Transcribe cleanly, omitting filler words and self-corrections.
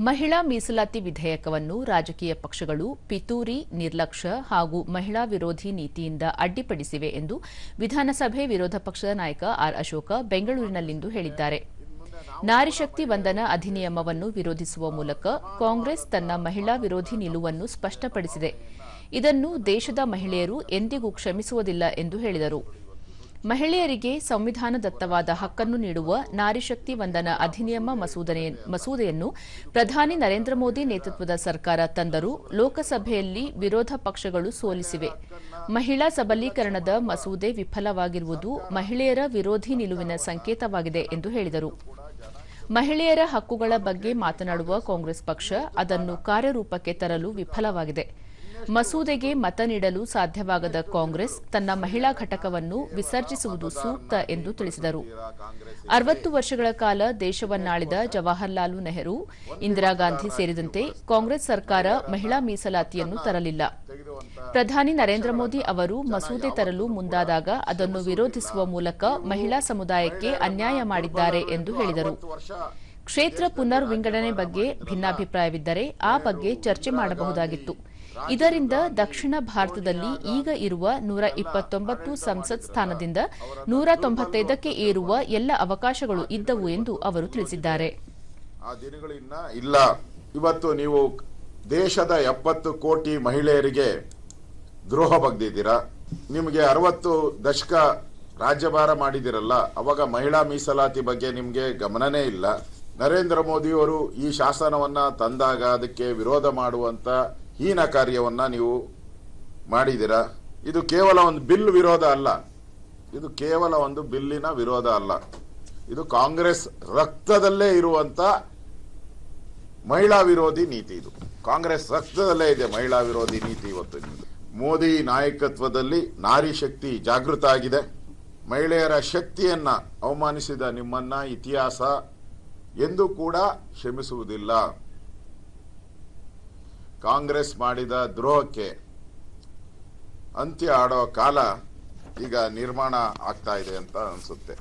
ಮಹಿಳಾ ಮೀಸಲಾತಿ ವಿಧೇಯಕವನ್ನು ರಾಜಕೀಯ ಪಕ್ಷಗಳು ಪಿತೂರಿ, ನಿರ್ಲಕ್ಷ್ಯ ಹಾಗೂ ಮಹಿಳಾ ವಿರೋಧಿ ನೀತಿಯಿಂದ ಅಡ್ಡಿಪಡಿಸಿವೆ ಎಂದು ವಿಧಾನಸಭೆ ವಿರೋಧ ಪಕ್ಷದ ನಾಯಕ ಆರ್ ಅಶೋಕ ಬೆಂಗಳೂರಿನಲ್ಲಿಂದು ಹೇಳಿದ್ದಾರೆ. ನಾರಿಶಕ್ತಿ ವಂದನಾ ಅಧಿನಿಯಮವನ್ನು ವಿರೋಧಿಸುವ ಮೂಲಕ ಕಾಂಗ್ರೆಸ್ ತನ್ನ ಮಹಿಳಾ ವಿರೋಧಿ ನಿಲುವನ್ನು ಸ್ಪಷ್ಟಪಡಿಸಿದೆ. ಇದನ್ನು ದೇಶದ ಮಹಿಳೆಯರು ಎಂದಿಗೂ ಕ್ಷಮಿಸುವುದಿಲ್ಲ ಎಂದು ಹೇಳಿದರು. ಮಹಿಳೆಯರಿಗೆ ಸಂವಿಧಾನದತ್ತವಾದ ಹಕ್ಕನ್ನು ನೀಡುವ ನಾರಿಶಕ್ತಿ ವಂದನಾ ಅಧಿನಿಯಮ ಮಸೂದೆಯನ್ನು ಪ್ರಧಾನಿ ನರೇಂದ್ರ ಮೋದಿ ನೇತೃತ್ವದ ಸರ್ಕಾರ ತಂದರೂ ಲೋಕಸಭೆಯಲ್ಲಿ ವಿರೋಧ ಪಕ್ಷಗಳು ಸೋಲಿಸಿವೆ. ಮಹಿಳಾ ಸಬಲೀಕರಣದ ಮಸೂದೆ ವಿಫಲವಾಗಿರುವುದು ಮಹಿಳೆಯರ ವಿರೋಧಿ ನಿಲುವಿನ ಸಂಕೇತವಾಗಿದೆ ಎಂದು ಹೇಳಿದರು. ಮಹಿಳೆಯರ ಹಕ್ಕುಗಳ ಬಗ್ಗೆ ಮಾತನಾಡುವ ಕಾಂಗ್ರೆಸ್ ಪಕ್ಷ ಅದನ್ನು ಕಾರ್ಯರೂಪಕ್ಕೆ ತರಲು ವಿಫಲವಾಗಿದೆ. ಮಸೂದೆಗೆ ಮತ ನೀಡಲು ಸಾಧ್ಯವಾಗದ ಕಾಂಗ್ರೆಸ್ ತನ್ನ ಮಹಿಳಾ ಘಟಕವನ್ನು ವಿಸರ್ಜಿಸುವುದು ಸೂಕ್ತ ಎಂದು ತಿಳಿಸಿದರು. 60 ವರ್ಷಗಳ ಕಾಲ ದೇಶವನ್ನಾಳಿದ ಜವಾಹರಲಾಲ್ ನೆಹರು, ಇಂದಿರಾ ಗಾಂಧಿ ಸೇರಿದಂತೆ ಕಾಂಗ್ರೆಸ್ ಸರ್ಕಾರ ಮಹಿಳಾ ಮೀಸಲಾತಿಯನ್ನು ತರಲಿಲ್ಲ. ಪ್ರಧಾನಿ ನರೇಂದ್ರ ಮೋದಿ ಅವರು ಮಸೂದೆ ತರಲು ಮುಂದಾದಾಗ ಅದನ್ನು ವಿರೋಧಿಸುವ ಮೂಲಕ ಮಹಿಳಾ ಸಮುದಾಯಕ್ಕೆ ಅನ್ಯಾಯ ಮಾಡಿದ್ದಾರೆ ಎಂದು ಹೇಳಿದರು. ಕ್ಷೇತ್ರ ಪುನರ್ ವಿಂಗಡಣೆ ಬಗ್ಗೆ ಭಿನ್ನಾಭಿಪ್ರಾಯವಿದ್ದರೆ ಆ ಬಗ್ಗೆ ಚರ್ಚೆ ಮಾಡಬಹುದಾಗಿತ್ತು. ಇದರಿಂದ ದಕ್ಷಿಣ ಭಾರತದಲ್ಲಿ ಈಗ ಇರುವ 129 ಸಂಸತ್ ಸ್ಥಾನದಿಂದ 195ಕ್ಕೆ ಏರುವ ಎಲ್ಲ ಅವಕಾಶಗಳು ಇದ್ದವು ಎಂದು ಅವರು ತಿಳಿಸಿದ್ದಾರೆ. ಆ ದಿನಗಳಿನ್ನ ಇಲ್ಲ. ಇವತ್ತು ನೀವು ದೇಶದ 70 ಕೋಟಿ ಮಹಿಳೆಯರಿಗೆ ದ್ರೋಹ ಬಗ್ದಿದ್ದೀರಾ. ನಿಮಗೆ 60 ದಶಕ ರಾಜ್ಯಭಾರ ಮಾಡಿದಿರಲ್ಲ, ಅವಾಗ ಮಹಿಳಾ ಮೀಸಲಾತಿ ಬಗ್ಗೆ ನಿಮಗೆ ಗಮನನೇ ಇಲ್ಲ. ನರೇಂದ್ರ ಮೋದಿಯವರು ಈ ಶಾಸನವನ್ನ ತಂದಾಗ ಅದಕ್ಕೆ ವಿರೋಧ ಮಾಡುವಂತ ಹೀನ ಕಾರ್ಯವನ್ನ ನೀವು ಮಾಡಿದಿರಾ. ಇದು ಕೇವಲ ಒಂದು ಬಿಲ್ ವಿರೋಧ ಅಲ್ಲ, ಇದು ಕೇವಲ ಒಂದು ಬಿಲ್ಲಿನ ವಿರೋಧ ಅಲ್ಲ, ಇದು ಕಾಂಗ್ರೆಸ್ ರಕ್ತದಲ್ಲೇ ಇರುವಂತ ಮಹಿಳಾ ವಿರೋಧಿ ನೀತಿ. ಇದು ಕಾಂಗ್ರೆಸ್ ರಕ್ತದಲ್ಲೇ ಇದೆ ಮಹಿಳಾ ವಿರೋಧಿ ನೀತಿ. ಇವತ್ತು ಮೋದಿ ನಾಯಕತ್ವದಲ್ಲಿ ನಾರಿ ಶಕ್ತಿ ಜಾಗೃತ ಆಗಿದೆ. ಮಹಿಳೆಯರ ಶಕ್ತಿಯನ್ನ ಅವಮಾನಿಸಿದ ನಿಮ್ಮನ್ನ ಇತಿಹಾಸ ಎಂದೂ ಕೂಡ ಕ್ಷಮಿಸುವುದಿಲ್ಲ. ಕಾಂಗ್ರೆಸ್ ಮಾಡಿದ ದ್ರೋಹಕ್ಕೆ ಅಂತ್ಯ ಆಡೋ ಕಾಲ ಈಗ ನಿರ್ಮಾಣ ಆಗ್ತಾ ಇದೆ ಅಂತ ಅನ್ಸುತ್ತೆ.